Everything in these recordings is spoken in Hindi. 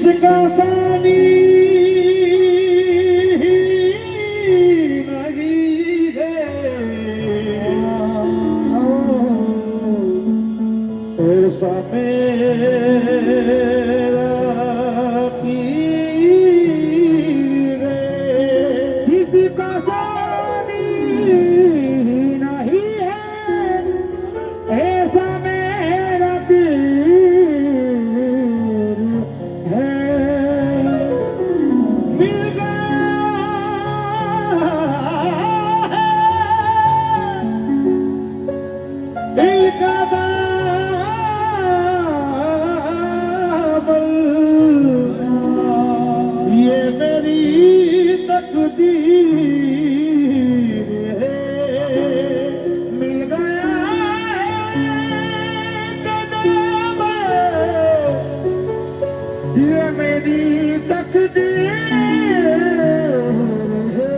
जिसका सानी नहीं है ऐसा मेरा पीर जिसका सानी नहीं है ऐसा मेरा पीर है मिल गया है दिल का दामन ये मेरी तकदीर है मिल गया ये मेरी तकदीर है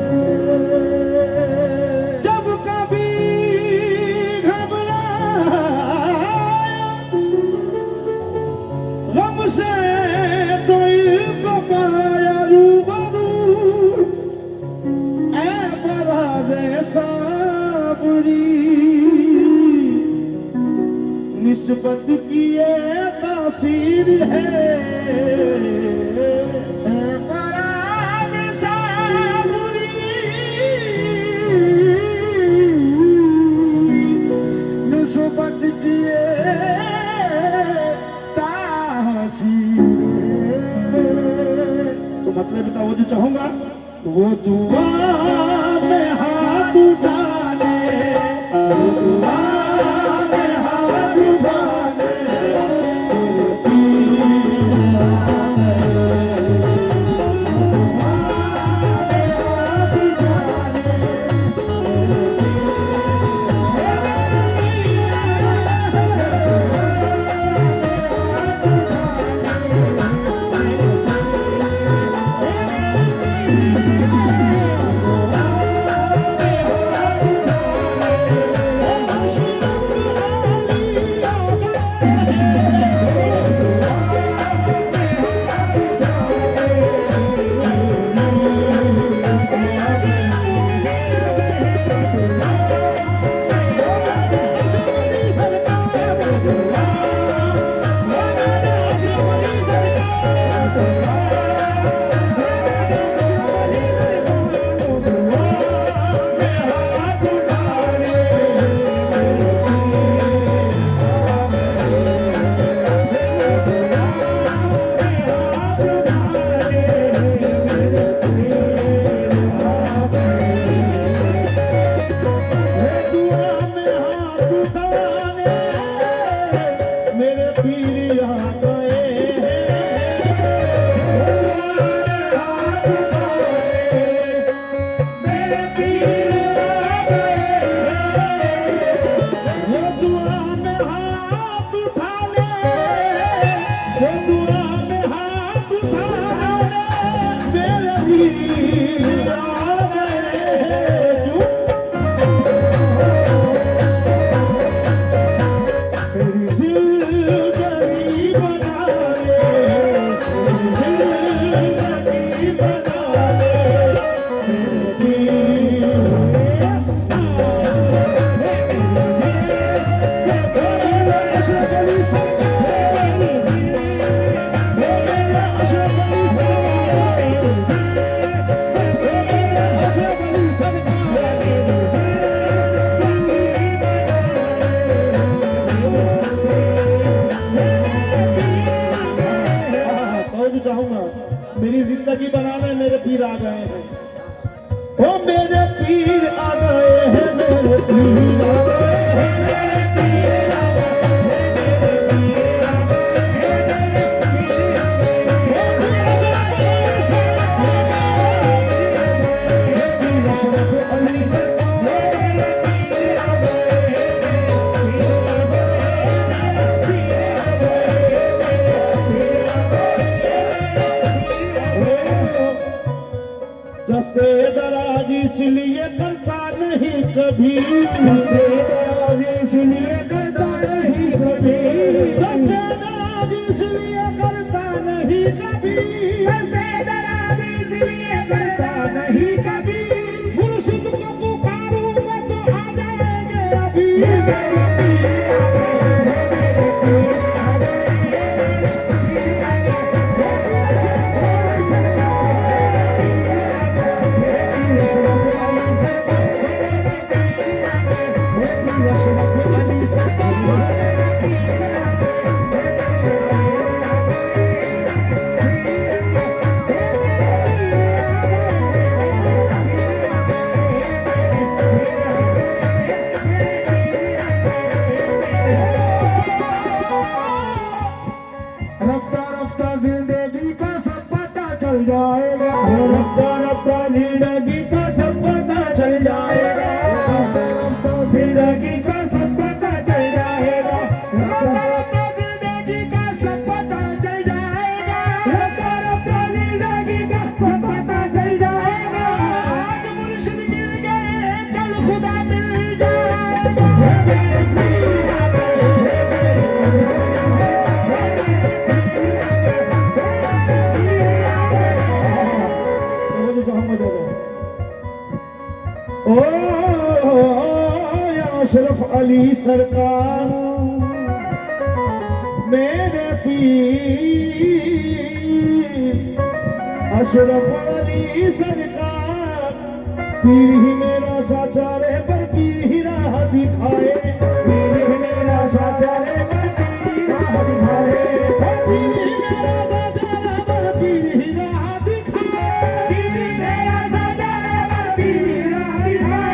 जब कभी घबराया गम से दिल को पाया रूबरू ऐ फराज़े साबरी निस्बत की ये तासीर है फराज़े साबरी निस्बत की ये तासीर है तो मतलब तवज्जो चाहूंगा वो दुआ में हाथ उठाने वो दुआ में हाथ उठाने मेरी जिंदगी बनाने मेरे पीर आ गए हैं ओ मेरे पीर आ गए हैं मेरे पीर आ गए हैं मेरे पीर आ गए दस्ते दराज इसलिए करता नहीं कभी इसलिए करता नहीं कभी दस्ते दराज इसलिए करता नहीं कभी हंसे दराज इसलिए करता नहीं कभी मुर्शिद को पुकारूंगा तो आ जाएंगे अभी रफ्ता रफ्ता जिंदगी का सब पता चल जाएगा रफ्ता रफ्ता जिंदगी का सब पता चल जाएगा रफ्ता जिंदगी का सब पता चल जाएगा रफ्ता रफ्ता जिंदगी का सब पता चल जाएगा रफ्ता रफ्ता जिंदगी का सब पता चल जाएगा आज मुर्शिद मिल गए कल खुदा मिल जाएगा ओ अशरफ अली सरकार मेरे पीर अशरफ अली सरकार पीर ही मेरा साचा रे पर पीर ही राह दिखाए पीर ही मेरा साचा रे पर पीर ही राह दिखाए पीर ही मेरा साचा रे पर पीर ही राह दिखाए पीर ही मेरा साचा रे पर पीर ही राह दिखाए पीर ही मेरा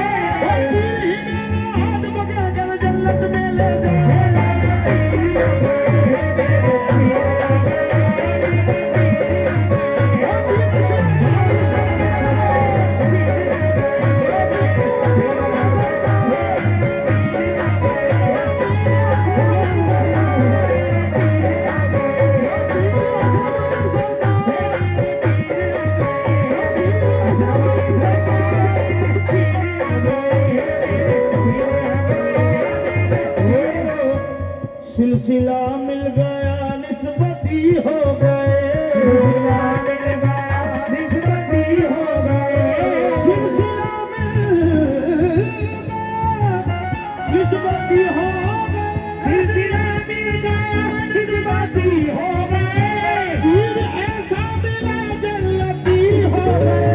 हाथ पकड़ कर जन्नत में ले जाए सिलसिला मिल गया निस्बती हो गए सिलसिला मिल गया निस्बती हो गए सिलसिला मिल गया निस्बती हो गए सिलसिला मिल गया निस्बती हो गए फिर ऐसा मिला जन्नती हो गए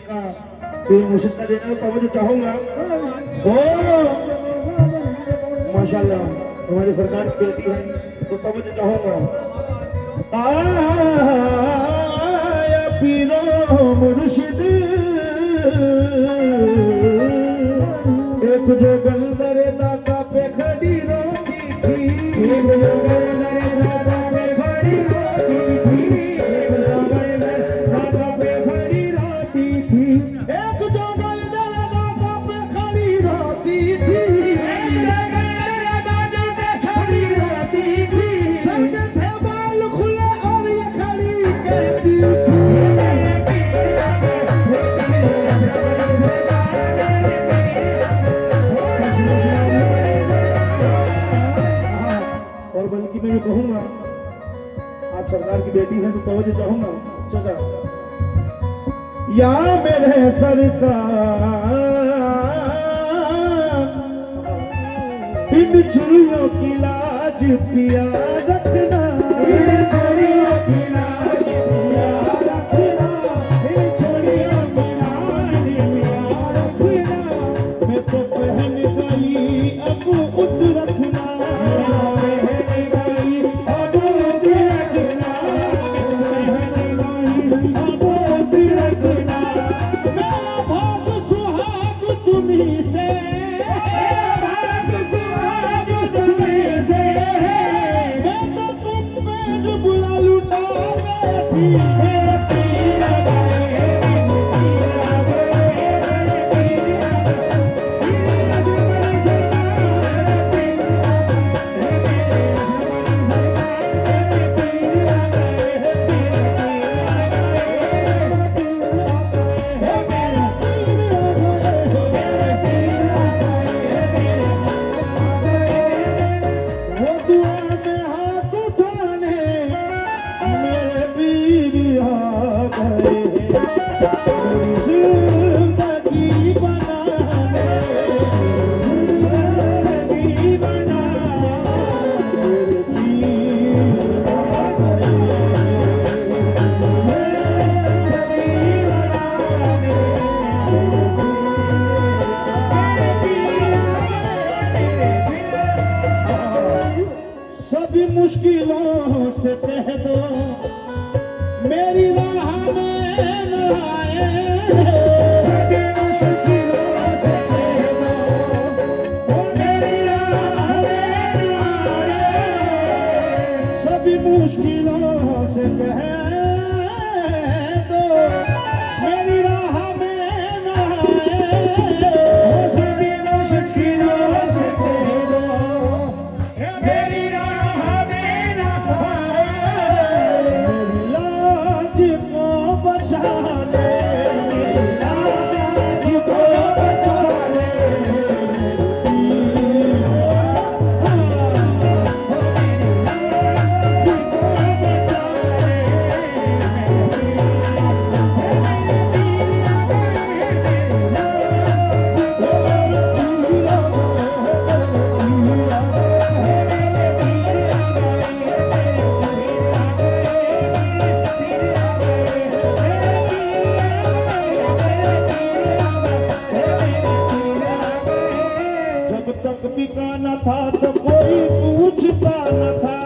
मुर्शिद का देना तो मैं चाहूंगा ओ माशाल्लाह हमारी सरकार की बेटी है तो तब मैं चाहूंगा आया पीरो मुर्शिद एक जो गंदरे दाता पे खड़ी रोती थी एक जो गंदरे दाता पे खड़ी रोती थी एक जो गंदरे दाता पे खड़ी रोती थी एक जो गंदरे दाता पे खड़ी रोती थी एक जो गंदरे दाता पे खड़ी रोती थी सबके थे बाल खुले और ये खड़ी कहती थी और बल्कि मैं ये कहूंगा आप सरकार की बेटी हैं तो तवज्जो चाहूंगा चाचा या मेरे सरकार इन चुड़ियों की लाज पिया रखना इन चुड़ियों की लाज पिया रखना इन चुड़ियों की लाज पिया रखना मैं तो पहन गई अब उठ रखना से कह दो मेरी राह में न आए, सभी मुश्किलों से कह दो मेरी राह में न आए, सभी मुश्किलों से कह दो मेरी राह में न आए, सभी मुश्किलों से कह दो मेरी राह में न आए, मेरी लाज को बचा ले, मेरी लाज को बचा ले, जब तक बिका न था तो कोई पूछता न था,